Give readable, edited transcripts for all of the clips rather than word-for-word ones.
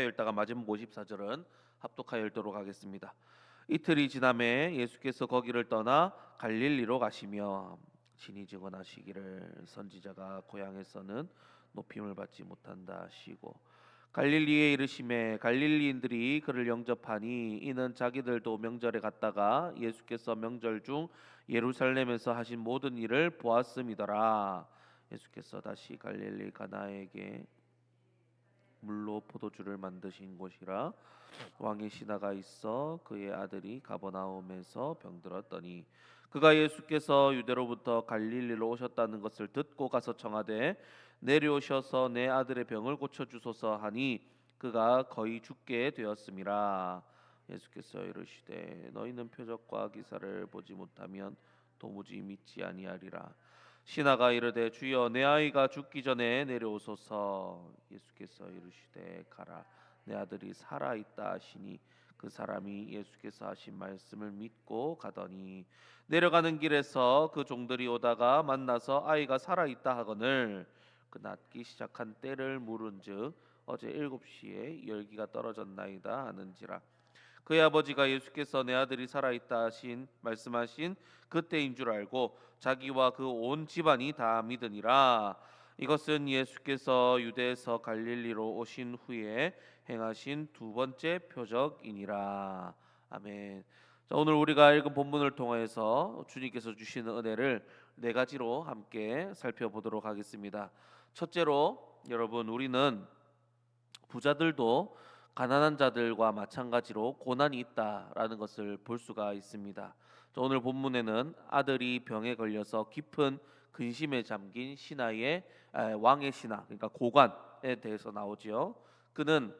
읽다가 마지막 54절은 합독하여 읽도록 하겠습니다. 이틀이 지남에 예수께서 거기를 떠나 갈릴리로 가시며 친히 증언하시기를 선지자가 고향에서는 높임을 받지 못한다 하시고 갈릴리에 이르심에 갈릴리인들이 그를 영접하니 이는 자기들도 명절에 갔다가 예수께서 명절 중 예루살렘에서 하신 모든 일을 보았음이더라. 예수께서 다시 갈릴리 가나에게 물로 포도주를 만드신 곳이라 왕의 신하가 있어 그의 아들이 가버나움에서 병들었더니 그가 예수께서 유대로부터 갈릴리로 오셨다는 것을 듣고 가서 청하되 내려오셔서 내 아들의 병을 고쳐 주소서 하니 그가 거의 죽게 되었음이라. 예수께서 이르시되 너희는 표적과 기사를 보지 못하면 도무지 믿지 아니하리라. 신하가 이르되 주여 내 아이가 죽기 전에 내려오소서. 예수께서 이르시되 가라 내 아들이 살아 있다 하시니 그 사람이 예수께서 하신 말씀을 믿고 가더니 내려가는 길에서 그 종들이 오다가 만나서 아이가 살아 있다 하거늘 그 낫기 시작한 때를 물은즉 어제 7시에 열기가 떨어졌나이다 하는지라. 그의 아버지가 예수께서 내 아들이 살아있다 하신 말씀하신 그때인 줄 알고 자기와 그 온 집안이 다 믿으니라. 이것은 예수께서 유대에서 갈릴리로 오신 후에 행하신 두 번째 표적이니라. 아멘. 자, 오늘 우리가 읽은 본문을 통해서 주님께서 주시는 은혜를 네 가지로 함께 살펴보도록 하겠습니다. 첫째로 여러분, 우리는 부자들도 가난한 자들과 마찬가지로 고난이 있다라는 것을 볼 수가 있습니다. 오늘 본문에는 아들이 병에 걸려서 깊은 근심에 잠긴 왕의 신하, 그러니까 고관에 대해서 나오지요. 그는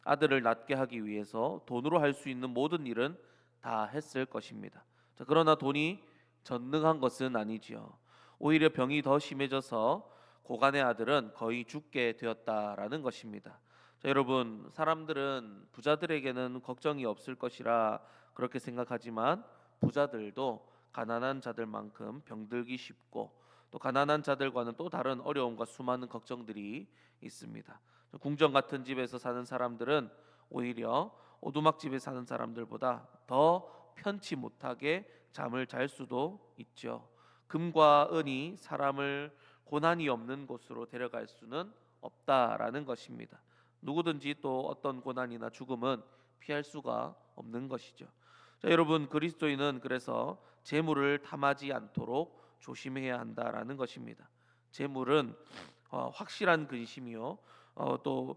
아들을 낫게 하기 위해서 돈으로 할 수 있는 모든 일은 다 했을 것입니다. 자, 그러나 돈이 전능한 것은 아니지요. 오히려 병이 더 심해져서 고관의 아들은 거의 죽게 되었다라는 것입니다. 자, 여러분, 사람들은 부자들에게는 걱정이 없을 것이라 그렇게 생각하지만 부자들도 가난한 자들만큼 병들기 쉽고 또 가난한 자들과는 또 다른 어려움과 수많은 걱정들이 있습니다. 궁정 같은 집에서 사는 사람들은 오히려 오두막집에 사는 사람들보다 더 편치 못하게 잠을 잘 수도 있죠. 금과 은이 사람을 고난이 없는 곳으로 데려갈 수는 없다라는 것입니다. 누구든지 또 어떤 고난이나 죽음은 피할 수가 없는 것이죠. 자, 여러분, 그리스도인은 그래서 재물을 탐하지 않도록 조심해야 한다라는 것입니다. 재물은 확실한 근심이요, 또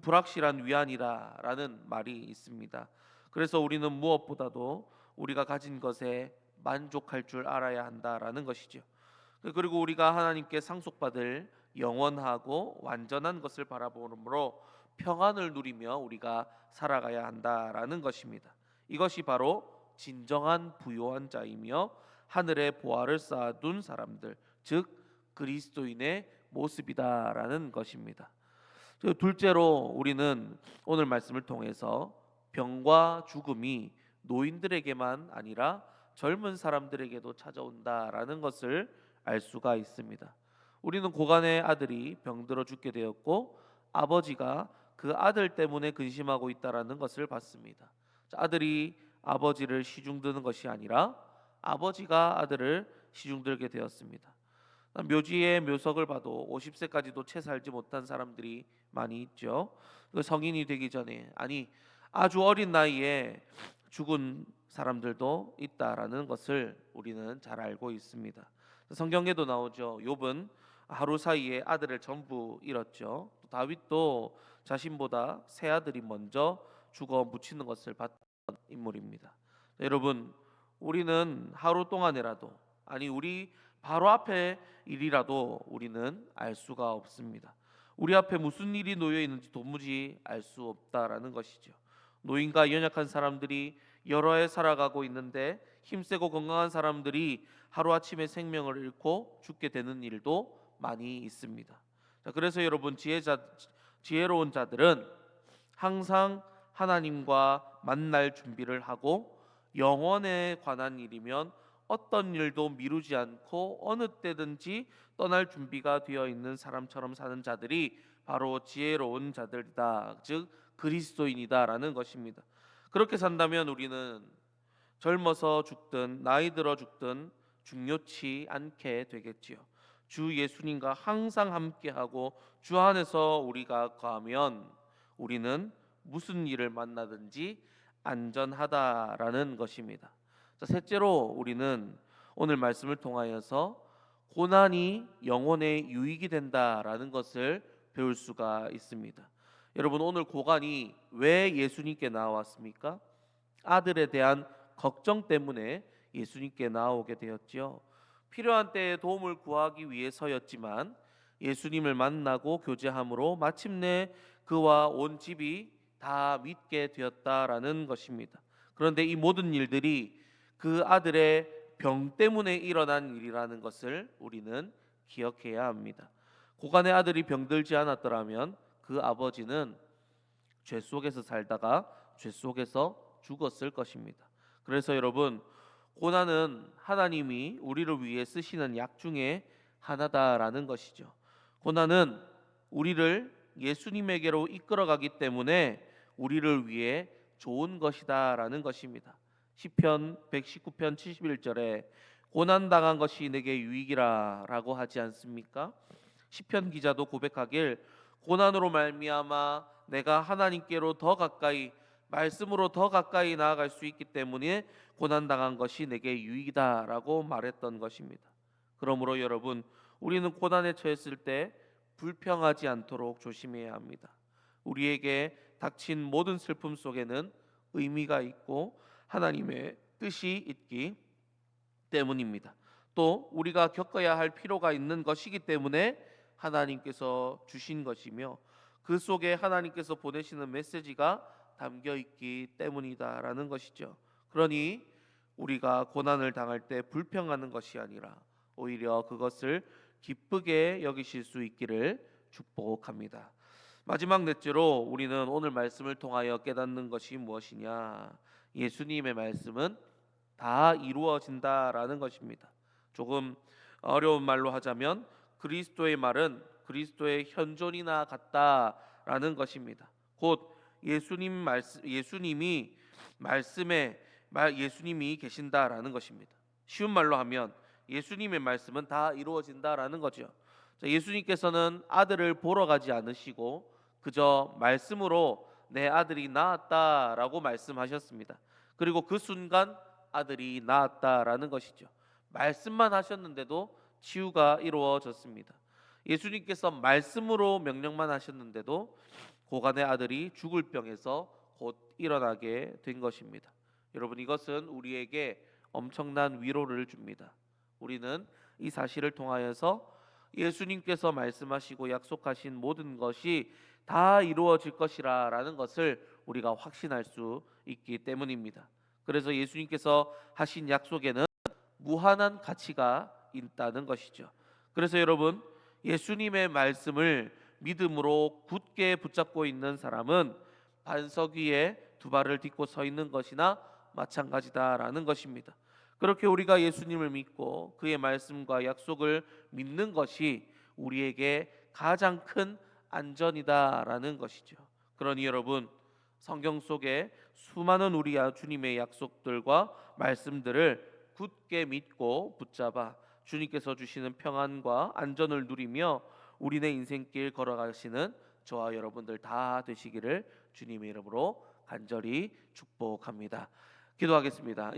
불확실한 위안이다라는 말이 있습니다. 그래서 우리는 무엇보다도 우리가 가진 것에 만족할 줄 알아야 한다라는 것이죠. 그리고 우리가 하나님께 상속받을 영원하고 완전한 것을 바라보므로 평안을 누리며 우리가 살아가야 한다라는 것입니다. 이것이 바로 진정한 부요한 자이며 하늘에 보화를 쌓아둔 사람들, 즉 그리스도인의 모습이다라는 것입니다. 둘째로 우리는 오늘 말씀을 통해서 병과 죽음이 노인들에게만 아니라 젊은 사람들에게도 찾아온다라는 것을 알 수가 있습니다. 우리는 고간의 아들이 병들어 죽게 되었고 아버지가 그 아들 때문에 근심하고 있다라는 것을 봤습니다. 아들이 아버지를 시중드는 것이 아니라 아버지가 아들을 시중들게 되었습니다. 묘지의 묘석을 봐도 50세까지도 채 살지 못한 사람들이 많이 있죠. 성인이 되기 전에, 아니 아주 어린 나이에 죽은 사람들도 있다라는 것을 우리는 잘 알고 있습니다. 성경에도 나오죠. 욥은 하루 사이에 아들을 전부 잃었죠. 다윗도 자신보다 세 아들이 먼저 죽어 묻히는 것을 봤던 인물입니다. 여러분, 우리는 하루 동안이라도, 아니 우리 바로 앞에 일이라도 우리는 알 수가 없습니다. 우리 앞에 무슨 일이 놓여 있는지 도무지 알 수 없다라는 것이죠. 노인과 연약한 사람들이 여러 해 살아가고 있는데 힘세고 건강한 사람들이 하루아침에 생명을 잃고 죽게 되는 일도 많이 있습니다. 자, 그래서 여러분, 지혜로운 자들은 항상 하나님과 만날 준비를 하고 영원에 관한 일이면 어떤 일도 미루지 않고 어느 때든지 떠날 준비가 되어 있는 사람처럼 사는 자들이 바로 지혜로운 자들이다. 즉 그리스도인이다라는 것입니다. 그렇게 산다면 우리는 젊어서 죽든 나이 들어 죽든 중요치 않게 되겠지요. 주 예수님과 항상 함께하고 주 안에서 우리가 거하면 우리는 무슨 일을 만나든지 안전하다라는 것입니다. 자, 셋째로 우리는 오늘 말씀을 통하여서 고난이 영혼의 유익이 된다라는 것을 배울 수가 있습니다. 여러분, 오늘 고난이 왜 예수님께 나왔습니까? 아들에 대한 걱정 때문에 예수님께 나오게 되었지요. 필요한 때에 도움을 구하기 위해서였지만 예수님을 만나고 교제함으로 마침내 그와 온 집이 다 믿게 되었다라는 것입니다. 그런데 이 모든 일들이 그 아들의 병 때문에 일어난 일이라는 것을 우리는 기억해야 합니다. 고간의 아들이 병들지 않았더라면 그 아버지는 죄 속에서 살다가 죄 속에서 죽었을 것입니다. 그래서 여러분, 고난은 하나님이 우리를 위해 쓰시는 약 중에 하나다라는 것이죠. 고난은 우리를 예수님에게로 이끌어가기 때문에 우리를 위해 좋은 것이다라는 것입니다. 시편 119편 71절에 고난 당한 것이 내게 유익이라라고 하지 않습니까? 시편 기자도 고백하길 고난으로 말미암아 내가 하나님께로 더 가까이 말씀으로 더 가까이 나아갈 수 있기 때문에 고난 당한 것이 내게 유익이다라고 말했던 것입니다. 그러므로 여러분, 우리는 고난에 처했을 때 불평하지 않도록 조심해야 합니다. 우리에게 닥친 모든 슬픔 속에는 의미가 있고 하나님의 뜻이 있기 때문입니다. 또 우리가 겪어야 할 필요가 있는 것이기 때문에 하나님께서 주신 것이며 그 속에 하나님께서 보내시는 메시지가 담겨 있기 때문이다라는 것이죠. 그러니 우리가 고난을 당할 때 불평하는 것이 아니라 오히려 그것을 기쁘게 여기실 수 있기를 축복합니다. 마지막 넷째로 우리는 오늘 말씀을 통하여 깨닫는 것이 무엇이냐? 예수님의 말씀은 다 이루어진다라는 것입니다. 조금 어려운 말로 하자면 그리스도의 말은 그리스도의 현존이나 같다라는 것입니다. 곧 예수님이 말씀에 예수님이 계신다라는 것입니다. 쉬운 말로 하면 예수님의 말씀은 다 이루어진다라는 거죠. 예수님께서는 아들을 보러 가지 않으시고 그저 말씀으로 내 아들이 낳았다라고 말씀하셨습니다. 그리고 그 순간 아들이 낳았다라는 것이죠. 말씀만 하셨는데도 치유가 이루어졌습니다. 예수님께서 말씀으로 명령만 하셨는데도 고간의 아들이 죽을 병에서 곧 일어나게 된 것입니다. 여러분, 이것은 우리에게 엄청난 위로를 줍니다. 우리는 이 사실을 통하여서 예수님께서 말씀하시고 약속하신 모든 것이 다 이루어질 것이라는 것을 우리가 확신할 수 있기 때문입니다. 그래서 예수님께서 하신 약속에는 무한한 가치가 있다는 것이죠. 그래서 여러분, 예수님의 말씀을 믿음으로 굳게 붙잡고 있는 사람은 반석 위에 두 발을 딛고 서 있는 것이나 마찬가지다라는 것입니다. 그렇게 우리가 예수님을 믿고 그의 말씀과 약속을 믿는 것이 우리에게 가장 큰 안전이다라는 것이죠. 그러니 여러분, 성경 속에 수많은 우리 주님의 약속들과 말씀들을 굳게 믿고 붙잡아 주님께서 주시는 평안과 안전을 누리며 우리네 인생길 걸어가시는 저와 여러분들 다 되시기를 주님의 이름으로 간절히 축복합니다. 기도하겠습니다.